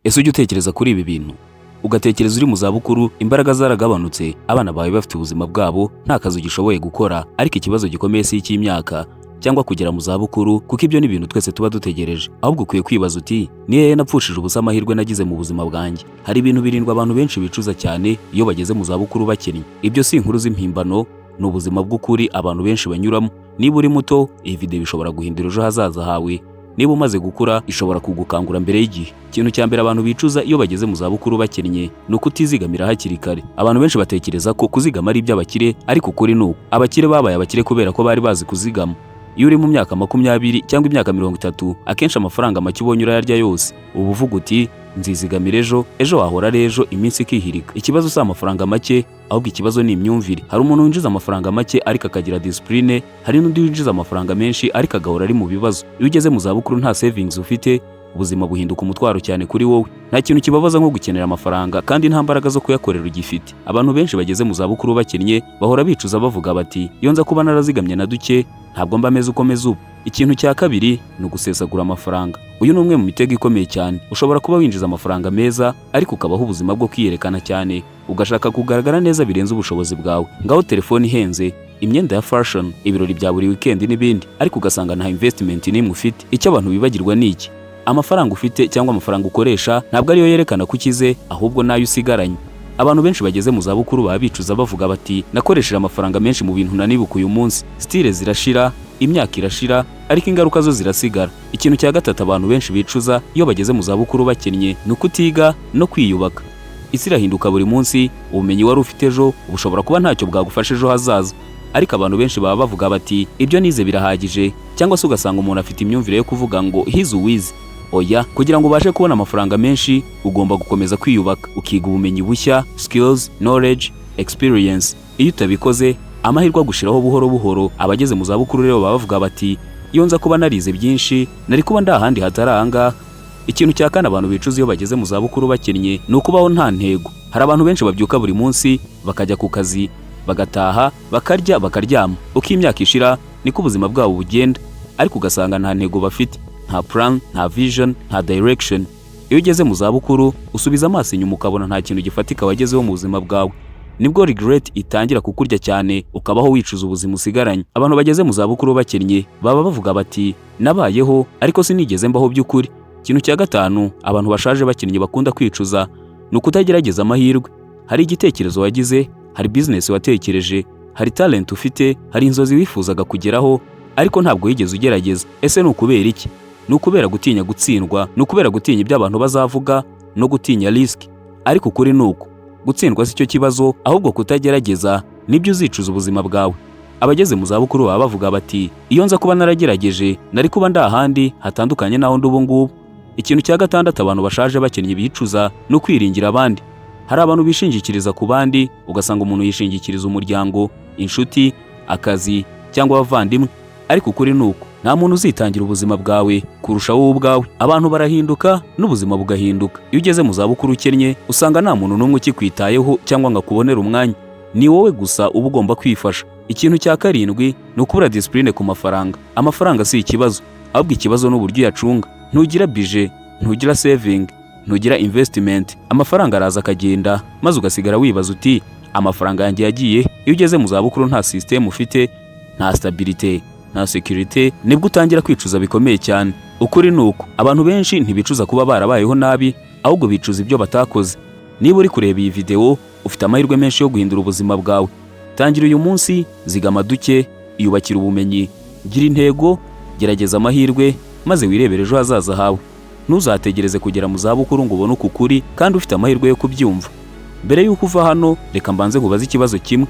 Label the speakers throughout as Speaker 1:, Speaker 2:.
Speaker 1: Ese ujye utekereza kuri ibi bintu ugatekereza uri mu zabukuru, imbaraga zaragabanutse, abana bawe bafite ubuzima bwabo, nta kazi ugishoboye gukora, ariko ikibazo gikomeye si icy'imyaka cyangwa kugera mu zabukuru, kuko ibyo ni ibintu twese tuba dutegereje. Ahubwo ukwiye kwibaza uti ni hehe napfushije ubusa amahirwe nagize mu buzima bwanjye. Hari ibintu birindwi abantu benshi bicuza cyane iyo bageze mu zabukuru bakennye. Ibyo si inkuru z'impimbano, ni ubuzima bw'ukuri abantu benshi banyuramo. Niba uri muto, iyi video bishobora guhindura ejo hazaza hawe. Niba umaze gukura, ishobora kugukangura mbere y'igihe. Ikintu cya mbere abantu bicuza iyo bageze mu zabukuru bakennye ni ukutizigamira hakiri kare. Abantu benshi batekereza ko kuzigama ari iby'abakire, ariko ukuri ni uko abakire babaye abakire kubera ko bari bazi kuzigama. Iyo uri mu myaka 20 cyangwa imyaka 30, akenshi amafaranga make ubonye urayarya yose. Ubu uvuga uti nzizigamira ejo wahora ari ejo, iminsi ikihirika. Ikibazo si amafaranga make, ahubwo ikibazo ni imyumvire. Hari umuntu winjiza amafaranga make ariko akagira discipline, hari n'undi winjiza amafaranga menshi ariko agahora ari mu bibazo. Iyo ugeze mu zabukuru nta savings ufite, ubuzima buhinduka umutwaro cyane kuri wowe. Nta kintu kibabaza nko gukenera amafaranga kandi nta mbaraga zo kuyakorera ugifite. Abantu benshi bageze mu zabukuru bakennye bahora bicuza bavuga bati iyo nza kuba narazigamye na duke ntabwo mba meze uko meze ubu. Ikintu cya kabiri ni ugusesagura amafaranga. Uyu ni umwe mu mitego ikomeye cyane. Ushobora kuba winjiza amafaranga meza ariko ukabaho ubuzima bwo kwiyerekana cyane, ugashaka kugaragara neza birenze ubushobozi bwawe. Ngaho telefone ihenze, imyenda ya fashion, ibirori bya buri weekend n'ibindi, ariko ugasanga nta investment n'imwe ufite. Icyo abantu bibagirwa ni iki: amafaranga ufite cyangwa amafaranga ukoresha ntabwo ariyo yerekana ko ukize, ahubwo nayo usigaranye. Abantu benshi bageze mu zabukuru baba bicuza bavuga bati nakoresheje amafaranga menshi mu bintu nanibuka uyu munsi. Style zirashira, imyaka irashira, ariko ingaruka zo zirasigara. Ikintu cya gatatu abantu benshi bicuza iyo bageze mu zabukuru bakennye ni ukutiga no kwiyubaka. Isi irahinduka buri munsi, ubumenyi wari ufite ejo bushobora kuba ntacyo bwagufasha ejo hazaza. Ariko abantu benshi baba bavuga bati ibyo nize birahagije, cyangwa se ugasanga umuntu afite imyumvire yo kuvuga ngo he's wiz. Oya, kugira ngo ubashe kubona amafaranga menshi ugomba gukomeza kwiyubaka, ukiga ubumenyi bushya, skills, knowledge, experience. Iyo utabikoze amahirwe agushiraho buhoro buhoro. Abageze mu zabukuru rero baba bavuga bati iyo nza kuba narize byinshi nari kuba ndahandi hatari ahangaha. Ikintu cya kane abantu bicuza iyo bageze mu zabukuru bakennye ni ukubaho nta ntego. Hari abantu benshi babyuka buri munsi bakajya ku kazi, bagataha, bakarya, bakaryama. Uko imyaka ishira niko ubuzima bwabo bugenda, ariko ugasanga nta ntego bafite, nta plan, nta vision, nta direction. Iyo ugeze mu zabukuru usubiza amaso inyuma ukabona nta kintu gifatika wagezeho mu buzima bwawe. Nibwo regret itangira kukurya cyane, ukabaho wicuza ubuzima usigaranye. Abantu bageze mu zabukuru bakennye baba bavuga bati nabayeho ariko sinigeze mbaho by'ukuri. Ikintu cya gatanu abantu bashaje bakennye bakunda kwicuza ni ukutagerageza amahirwe. Hari igitekerezo wagize, hari business watekereje, hari talent ufite, hari inzozi wifuzaga kugeraho, ariko ntabwo yigeze ugerageza. Ese ni ukubera iki? Ni ukubera gutinya gutsindwa, ni ukubera gutinya ibyo abantu bazavuga no gutinya risk. Ariko ukuri ni uko gutsindwa si cyo kibazo, ahubwo kutagerageza nibyo uzicuza ubuzima bwawe. Abageze mu zabukuru baba bavuga bati iyo nza kuba naragerageje nari kuba ndahandi hatandukanye naho ndi ubu ngubu. Ikintu cya gatandatu abantu bashaje bakennye bicuza no kwiringira abandi. Hari abantu bishingikiriza ku bandi, ugasanga umuntu yishingikiriza umuryango, inshuti, akazi cyangwa abavandimwe, ariko ukuri ni uko nta muntu uzitangira ubuzima bwawe kurusha wowe ubwawe. Abantu barahinduka n'ubuzima bugahinduka. Iyo ugeze mu zabukuru ukennye usanga nta muntu n'umwe ukikwitayeho cyangwa ngo akubonere umwanya. Ni wowe gusa uba ugomba kwifasha. Ikintu cya karindwi ni ukubura discipline ku mafaranga. Amafaranga si ikibazo, ahubwo ikibazo ni uburyo uyacunga. Ntugira budget, ntugira saving, ntugira investment. Amafaranga araza akagenda, maze ugasigara wibaza uti amafaranga yanjye yagiye. Iyo ugeze mu zabukuru nta system ufite, nta stability, nta security, nibwo utangira kwicuza bikomeye cyane. Ukuri ni uko abantu benshi ntibicuza kuba barabayeho nabi, ahubwo bicuza ibyo batakoze. Niba uri kureba iyi video ufite amahirwe menshi yo guhindura ubuzima bwawe. Tangira uyu munsi, zigama duke, iyubakira ubumenyi, gira intego, gerageza amahirwe, maze wirebere ejo hazaza hawe. Ntuzategereze kugera mu zabukuru ngo ubone uko ukuri kandi ufite amahirwe yo kubyumva. Mbere y'uko uva hano, reka mbanze kubaza ikibazo kimwe: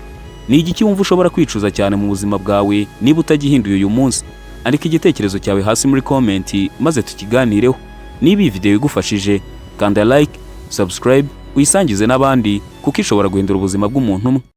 Speaker 1: ni igiki wumva ushobora kwicuza cyane mu buzima bwawe niba utagihinduye uyu munsi? Andika igitekerezo cyawe hasi muri comment maze tukiganireho. Niba iyi video igufashije, kanda like, subscribe, uyisangize n'abandi kuko ishobora guhindura ubuzima bw'umuntu umwe.